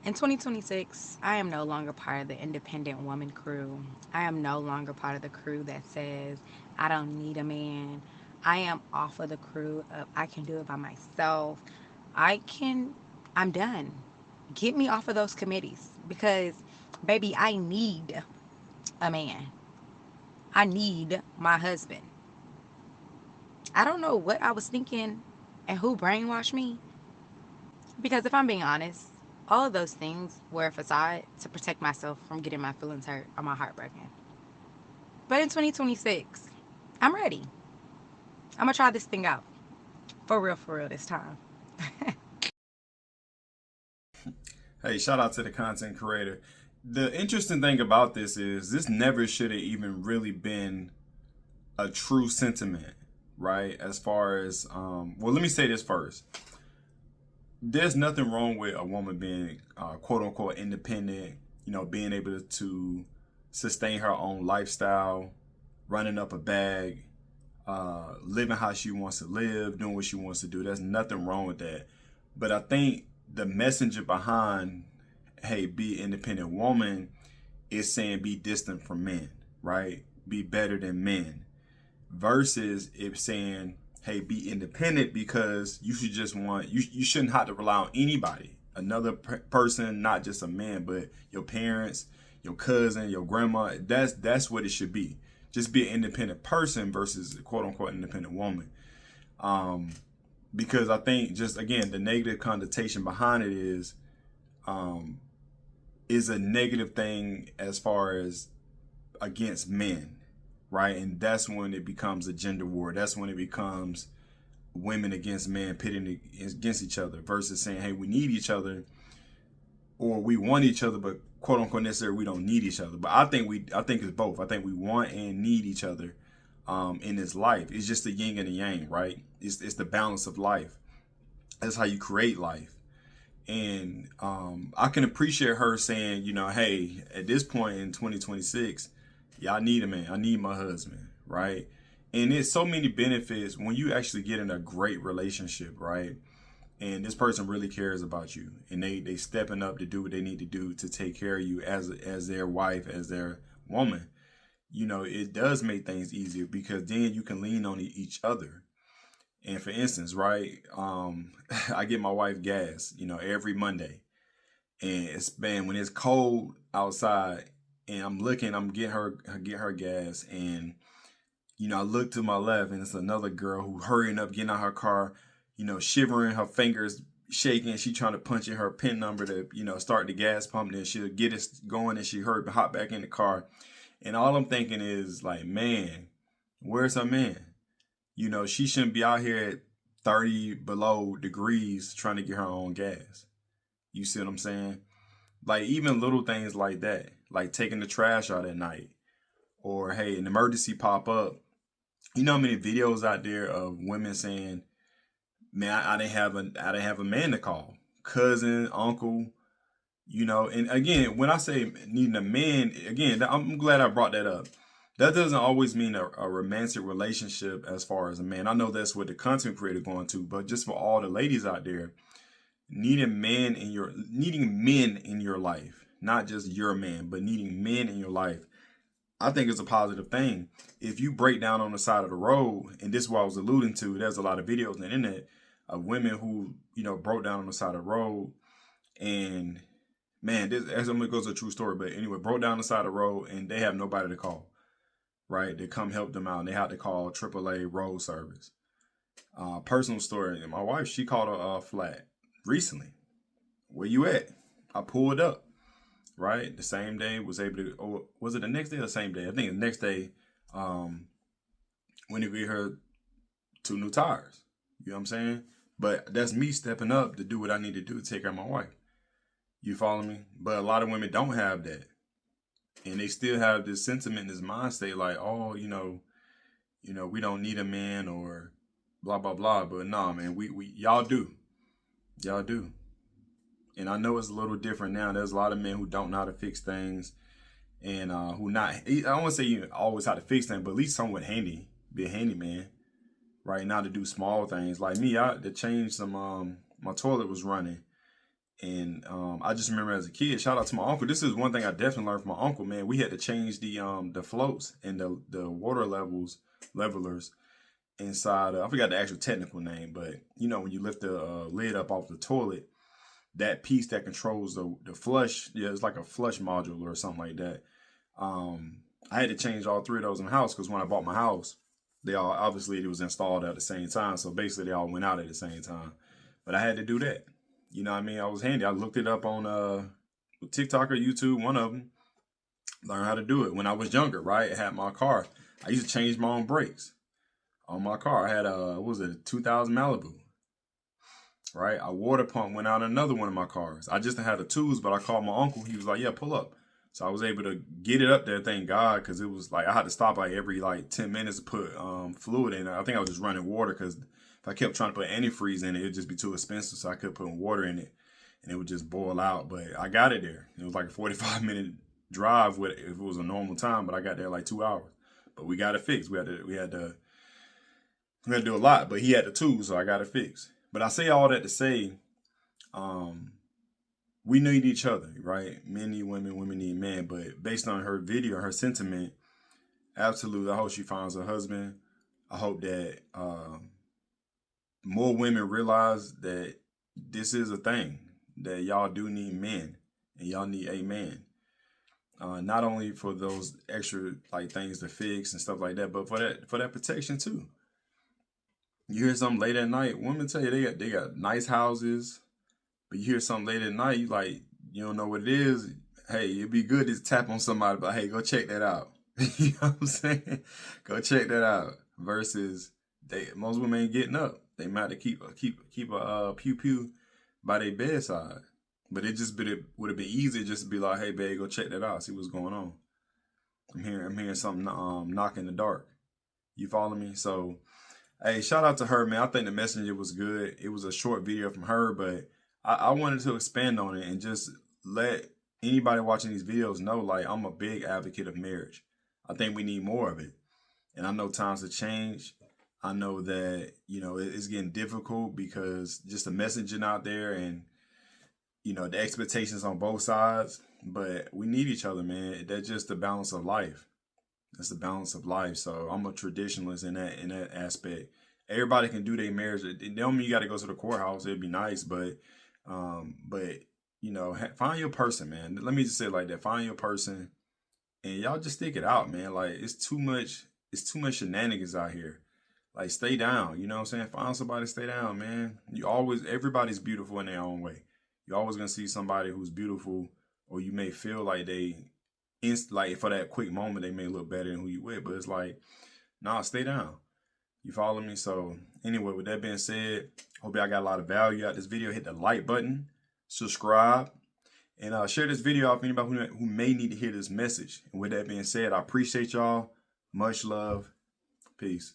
In 2026, I am no longer part of the independent woman crew. I am no longer part of the crew that says, I don't need a man. I am off of the crew of I can do it by myself. I can, I'm done. Get me off of those committees because, baby, I need a man. I need my husband. I don't know what I was thinking and who brainwashed me because if I'm being honest, all of those things were a facade to protect myself from getting my feelings hurt or my heart broken. But in 2026, I'm ready. I'm gonna try this thing out. For real this time. Hey, shout out to the content creator. The interesting thing about this is this never should have even really been a true sentiment, right? As far as, well, let me say this first. There's nothing wrong with a woman being quote unquote independent, being able to sustain her own lifestyle, running up a bag, living how she wants to live, doing what she wants to do. There's nothing wrong with that. But I think the messenger behind, hey, be an independent woman is saying be distant from men, right? Be better than men. Versus it saying, hey, be independent because you should just you shouldn't have to rely on anybody. Another person, not just a man, but your parents, your cousin, your grandma. That's what it should be. Just be an independent person versus a quote unquote independent woman. Um, because I think just again the negative connotation behind it um, is a negative thing as far as against men, right? And that's when it becomes a gender war. That's when it becomes women against men pitting against each other versus saying, hey, we need each other or we want each other, but quote unquote necessarily we don't need each other. But I think it's both. I think we want and need each other in this life. It's just the yin and the yang, right? It's the balance of life. That's how you create life. And I can appreciate her saying, hey, at this point in 2026, yeah, I need a man. I need my husband, right? And it's so many benefits when you actually get in a great relationship, right? And this person really cares about you, and they stepping up to do what they need to do to take care of you as their wife, as their woman. It does make things easier because then you can lean on each other. And for instance, right, I get my wife gas, every Monday, and it's been when it's cold outside, and I'm getting her gas, and I look to my left, and it's another girl who hurrying up, getting out her car, shivering, her fingers shaking. She trying to punch in her pin number to, start the gas pump. Then she'll get it going, and she hop back in the car. And all I'm thinking is like, man, where's her man? She shouldn't be out here at 30 below degrees trying to get her own gas. You see what I'm saying? Like even little things like that, like taking the trash out at night, or hey, an emergency pop up. You know how many videos out there of women saying, "Man, I didn't have a man to call, cousin, uncle." And again, when I say needing a man, again, I'm glad I brought that up. That doesn't always mean a romantic relationship as far as a man. I know that's what the content creator going to, but just for all the ladies out there, needing men in your life, not just your man, but needing men in your life, I think it's a positive thing. If you break down on the side of the road, and this is what I was alluding to, there's a lot of videos on the internet of women who, broke down on the side of the road, and man, this as I'm gonna go to a true story, but anyway, broke down the side of the road and they have nobody to call, right? They come help them out and they had to call AAA road service. Personal story, my wife, she called a flat recently. Where you at? I pulled up, right? The same day, was able to, or was it the next day or the same day? I think the next day, um, when they get her two new tires. You know what I'm saying? But that's me stepping up to do what I need to do to take care of my wife. You follow me? But a lot of women don't have that. And they still have this sentiment, this mind state like, oh, we don't need a man or blah blah blah. But nah, man, we y'all do. Y'all do. And I know it's a little different now. There's a lot of men who don't know how to fix things and who not I don't want to say you always how to fix things, but at least somewhat handy. Be a handyman, right? Now to do small things. Like me, I to change some my toilet was running And I just remember as a kid, shout out to my uncle. This is one thing I definitely learned from my uncle, man. We had to change the floats and the water levelers inside. I forgot the actual technical name, but you know when you lift the lid up off the toilet, that piece that controls the flush, yeah, it's like a flush module or something like that. I had to change all three of those in the house because when I bought my house, they all obviously it was installed at the same time, so basically they all went out at the same time. But I had to do that. You know what I mean? I was handy. I looked it up on TikTok or YouTube, one of them. Learned how to do it when I was younger. Right, I had my car. I used to change my own brakes on my car. I had what was it, a 2000 Malibu. Right, a water pump went out in another one of my cars. I just had the tools, but I called my uncle. He was like, "Yeah, pull up." So I was able to get it up there. Thank God, because it was like I had to stop like every like 10 minutes to put fluid in it. I think I was just running water because if I kept trying to put antifreeze in it, it'd just be too expensive. So I could put water in it, and it would just boil out. But I got it there. It was like a 45-minute drive with if it was a normal time, but I got there like 2 hours. But we got it fixed. We had to do a lot, but he had the tools, so I got it fixed. But I say all that to say, um, we need each other, right? Men need women, women need men. But based on her video, her sentiment, absolutely, I hope she finds a husband. I hope that more women realize that this is a thing, that y'all do need men and y'all need a man. Not only for those extra like things to fix and stuff like that, but for that protection too. You hear something late at night, women tell you they got nice houses, but you hear something late at night, you don't know what it is. Hey, it'd be good to tap on somebody, but hey, go check that out. You know what I'm saying? Go check that out. Versus most women ain't getting up. They might have to keep a pew pew by their bedside. But would have been easier just to be like, hey babe, go check that out, see what's going on. I'm hearing something knock in the dark. You follow me? So hey, shout out to her, man. I think the messenger was good. It was a short video from her, but I wanted to expand on it and just let anybody watching these videos know, like, I'm a big advocate of marriage. I think we need more of it. And I know times have changed. I know that, it's getting difficult because just the messaging out there and, the expectations on both sides. But we need each other, man. That's just the balance of life. That's the balance of life. So I'm a traditionalist in that aspect. Everybody can do their marriage. It don't mean you got to go to the courthouse. It'd be nice, but find your person, man. Let me just say it like that. Find your person, and y'all just stick it out, man. Like it's too much. It's too much shenanigans out here. Like stay down. You know what I'm saying? Find somebody to stay down, man. Everybody's beautiful in their own way. You're always gonna see somebody who's beautiful, or you may feel like like for that quick moment they may look better than who you with, but it's like, nah, stay down. You follow me? So anyway, with that being said, hope y'all got a lot of value out of this video. Hit the like button, subscribe, and share this video off anybody who may need to hear this message. And with that being said, I appreciate y'all. Much love. Peace.